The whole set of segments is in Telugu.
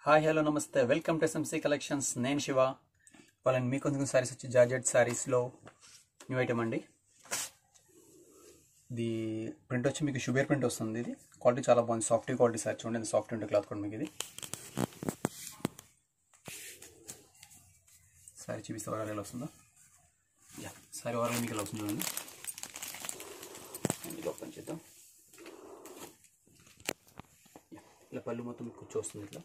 హాయ్ హలో నమస్తే వెల్కమ్ టు ఎస్ఎంసీ కలెక్షన్స్. నేను శివ. వాళ్ళని మీకు కొంచెం సారీస్ వచ్చి జార్జెట్ సారీస్లో న్యూ ఐటమ్ అండి. ఇది ప్రింట్ వచ్చి మీకు షుగర్ ప్రింట్ వస్తుంది. ఇది క్వాలిటీ చాలా బాగుంది, సాఫ్ట్ క్వాలిటీ సారీ. చూడండి, సాఫ్ట్ ఉంటుంది క్లాత్ కూడా. మీకు ఇది సారీ చూపిస్తే ఓవరాల్ ఎలా వస్తుందో. సారీ ఓవరాల్ మీకు ఎలా వస్తుంది చూడండి. ఇది ఓపెన్ చేద్దాం. ఇలా పళ్ళు మొత్తం మీకు కూర్చో వస్తుంది ఇట్లా.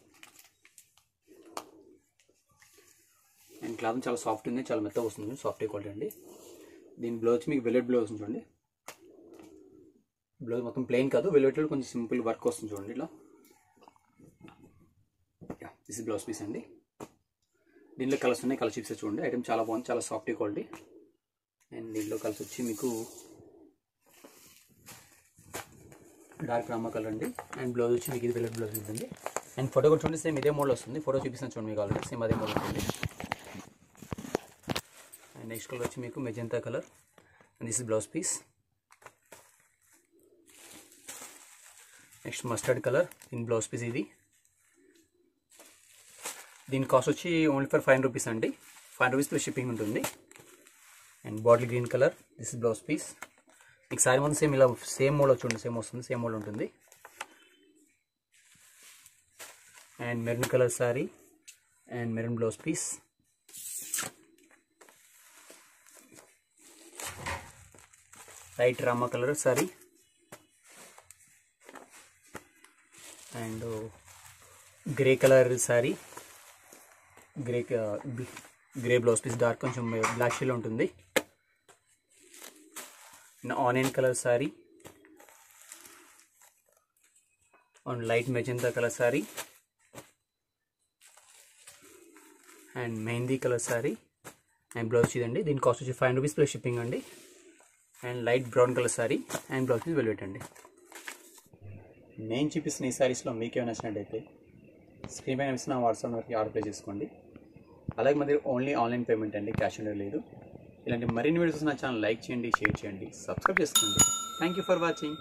అండ్ క్లాత్ చాలా సాఫ్ట్ ఉంది, చాలా మెత్తగా వస్తుంది, సాఫ్ట్ క్వాలిటీ అండి. దీని బ్లౌజ్ మీకు వెల్వెట్ బ్లౌజ్ వస్తుంది చూడండి. బ్లౌజ్ మొత్తం ప్లెయిన్ కాదు, వెల్వెట్లో కొంచెం సింపుల్ వర్క్ వస్తుంది చూడండి ఇట్లా. దిస్ ఇస్ బ్లౌజ్ పీస్ అండి. దీనిలో కలర్స్ ఉన్నాయి, కలర్ చిప్స్ చూడండి. ఐటమ్ చాలా బాగుంది, చాలా సాఫ్ట్ క్వాలిటీ. అండ్ దీంట్లో కలర్స్ వచ్చి మీకు డార్క్ రామా కలర్ అండి. అండ్ బ్లౌజ్ వచ్చి మీకు ఇది వెల్వెట్ బ్లౌజ్ ఉంటుంది. అండ్ ఫోటో కూడా చూడండి, సేమ్ ఇదే మోడల్ వస్తుంది. ఫోటో చూపిస్తాను చూడండి మీకు ఆల్రెడీ, సేమ్ అదే మోడల్ ఉంటుంది. అండ్ నెక్స్ట్ కలర్ వచ్చి మీకు magenta colour. And this is blouse piece. Next mustard colour in blouse piece. ఇది దీని కాస్ట్ వచ్చి ఓన్లీ ఫర్ 5 రూపీస్ అండి. 5 రూపీస్ ప్లస్ షిప్పింగ్ ఉంటుంది. And bottle green colour, this is blouse piece. మీకు సారీ మొత్తం సేమ్ ఇలా సేమ్ మోడల్ చూడండి, సేమ్ వస్తుంది, సేమ్ మోడల్ ఉంటుంది. And maroon colour sari and maroon blouse piece. Light Rama colour sari and grey colour sari, grey blouse piece. Dark కొంచెం బ్లాక్ షేడ్లో ఉంటుంది. Onion colour sari and light magenta colour sari and mehndi colour sari and blouse ఇదండి. దీని కాస్ట్ వచ్చి 5 రూపీస్ ప్లస్ షిప్పింగ్ అండి. And light brown colour sari and blouse piece velvet అండి. నేను చూపిస్తున్న ఈ సారీస్లో మీకేమైనా నచ్చినట్టయితే స్క్రీన్ పైన ఇస్తున్న వాట్సాప్ నెంబర్కి ఆర్డర్ ప్లేస్ చేసుకోండి. అలాగే మన దగ్గర ఓన్లీ ఆన్లైన్ పేమెంట్ అండి, క్యాష్ ఆన్ డెలివరీ లేదు. ఇలాంటి మరిన్ని వీడియోస్ నా ఛానల్ లైక్ చేయండి, షేర్ చేయండి, సబ్స్క్రైబ్ చేసుకోండి. Thank you for watching.